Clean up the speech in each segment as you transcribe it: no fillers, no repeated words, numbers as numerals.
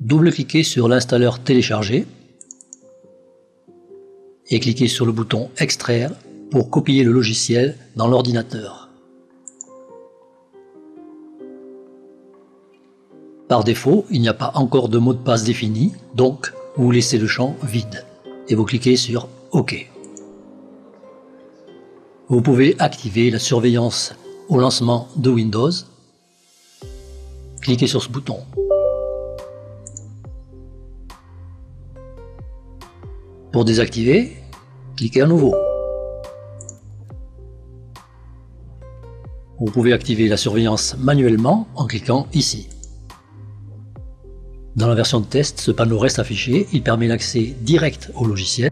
Double-cliquez sur l'installeur téléchargé et cliquez sur le bouton Extraire pour copier le logiciel dans l'ordinateur. Par défaut, il n'y a pas encore de mot de passe défini, donc vous laissez le champ vide et vous cliquez sur OK. Vous pouvez activer la surveillance au lancement de Windows. Cliquez sur ce bouton. Pour désactiver, cliquez à nouveau. Vous pouvez activer la surveillance manuellement en cliquant ici. Dans la version de test, ce panneau reste affiché, il permet l'accès direct au logiciel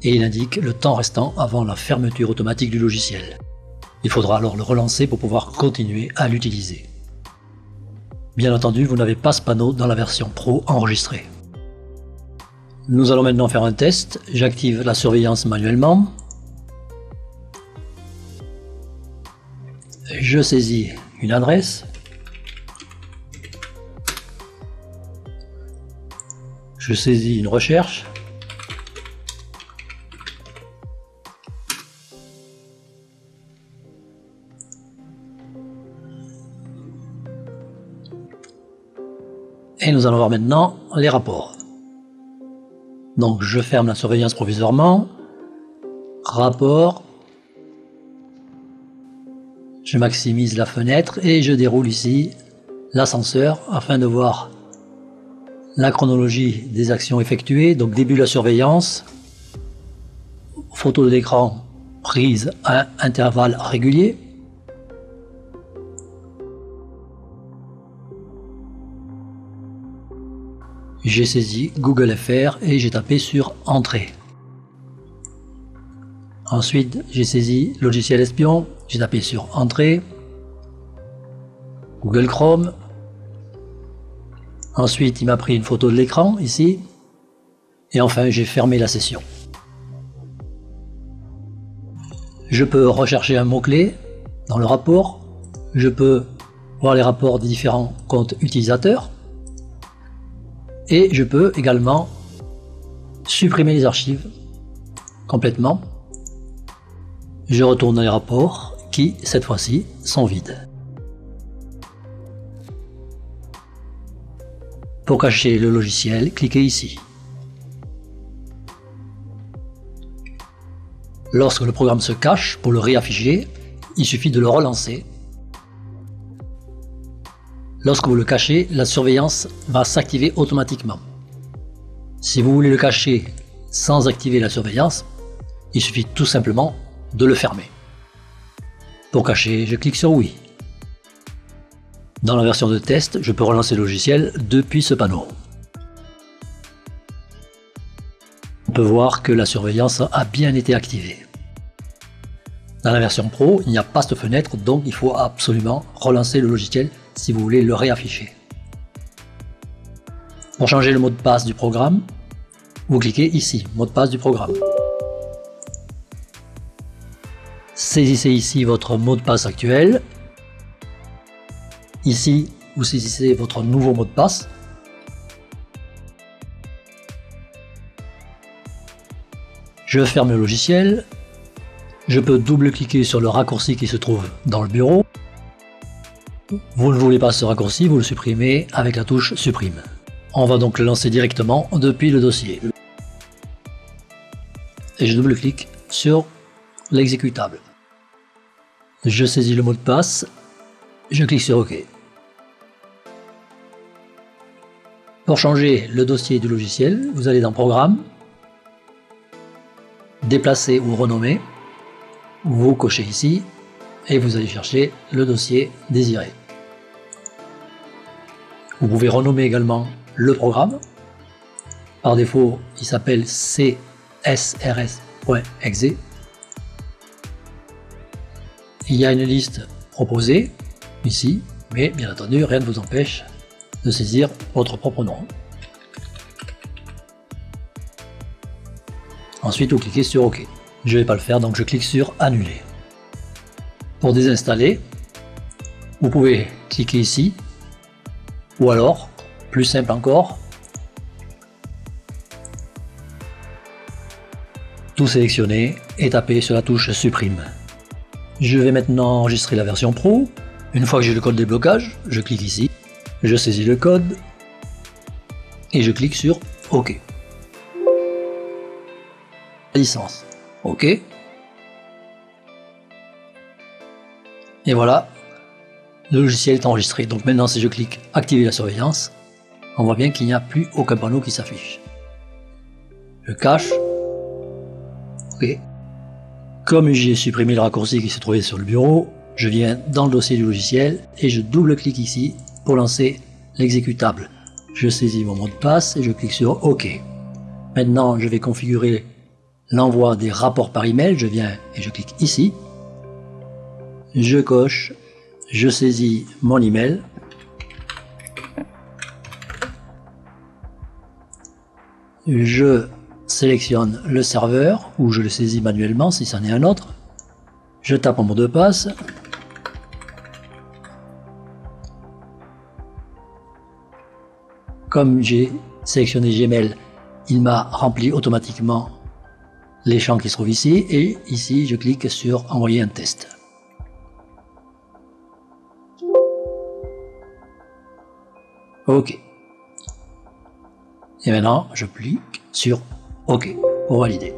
et il indique le temps restant avant la fermeture automatique du logiciel. Il faudra alors le relancer pour pouvoir continuer à l'utiliser. Bien entendu, vous n'avez pas ce panneau dans la version Pro enregistrée. Nous allons maintenant faire un test. J'active la surveillance manuellement. Je saisis une adresse. Je saisis une recherche. Et nous allons voir maintenant les rapports. Donc je ferme la surveillance provisoirement. Rapport. Je maximise la fenêtre et je déroule ici l'ascenseur afin de voir la chronologie des actions effectuées. Donc début de la surveillance, photo de l'écran prise à intervalles réguliers. J'ai saisi Google FR et j'ai tapé sur Entrée. Ensuite, j'ai saisi logiciel espion, j'ai tapé sur Entrée, Google Chrome. Ensuite, il m'a pris une photo de l'écran ici. Et enfin, j'ai fermé la session. Je peux rechercher un mot-clé dans le rapport. Je peux voir les rapports des différents comptes utilisateurs. Et je peux également supprimer les archives complètement. Je retourne dans les rapports qui, cette fois-ci, sont vides. Pour cacher le logiciel, cliquez ici. Lorsque le programme se cache, pour le réafficher, il suffit de le relancer. Lorsque vous le cachez, la surveillance va s'activer automatiquement. Si vous voulez le cacher sans activer la surveillance, il suffit tout simplement de le fermer. Pour cacher, je clique sur oui. Dans la version de test, je peux relancer le logiciel depuis ce panneau. On peut voir que la surveillance a bien été activée. Dans la version Pro, il n'y a pas cette fenêtre, donc il faut absolument relancer le logiciel si vous voulez le réafficher. Pour changer le mot de passe du programme, vous cliquez ici, mot de passe du programme. Saisissez ici votre mot de passe actuel. Ici, vous saisissez votre nouveau mot de passe. Je ferme le logiciel. Je peux double-cliquer sur le raccourci qui se trouve dans le bureau. Vous ne voulez pas ce raccourci, vous le supprimez avec la touche Supprime. On va donc le lancer directement depuis le dossier. Et je double-clique sur l'exécutable. Je saisis le mot de passe. Je clique sur OK. Pour changer le dossier du logiciel, vous allez dans Programme, Déplacer ou renommer. Vous cochez ici et vous allez chercher le dossier désiré. Vous pouvez renommer également le programme. Par défaut, il s'appelle csrs.exe. Il y a une liste proposée ici, mais bien entendu, rien ne vous empêche de saisir votre propre nom. Ensuite, vous cliquez sur OK. Je ne vais pas le faire, donc je clique sur Annuler. Pour désinstaller, vous pouvez cliquer ici Ou alors, plus simple encore, tout sélectionner et taper sur la touche supprime. Je vais maintenant enregistrer la version pro. Une fois que j'ai le code déblocage, je clique ici, je saisis le code et je clique sur OK. Licence. OK. Et voilà, le logiciel est enregistré. Donc maintenant, si je clique activer la surveillance, on voit bien qu'il n'y a plus aucun panneau qui s'affiche. Je cache. OK. Comme j'ai supprimé le raccourci qui se trouvait sur le bureau, je viens dans le dossier du logiciel et je double-clique ici pour lancer l'exécutable. Je saisis mon mot de passe et je clique sur OK. Maintenant, je vais configurer l'envoi des rapports par email. Je viens et je clique ici. Je coche, je saisis mon email. Je sélectionne le serveur ou je le saisis manuellement si c'en est un autre. Je tape mon mot de passe. Comme j'ai sélectionné Gmail, il m'a rempli automatiquement les champs qui se trouvent ici et ici je clique sur envoyer un test. OK. Et maintenant je clique sur OK pour valider.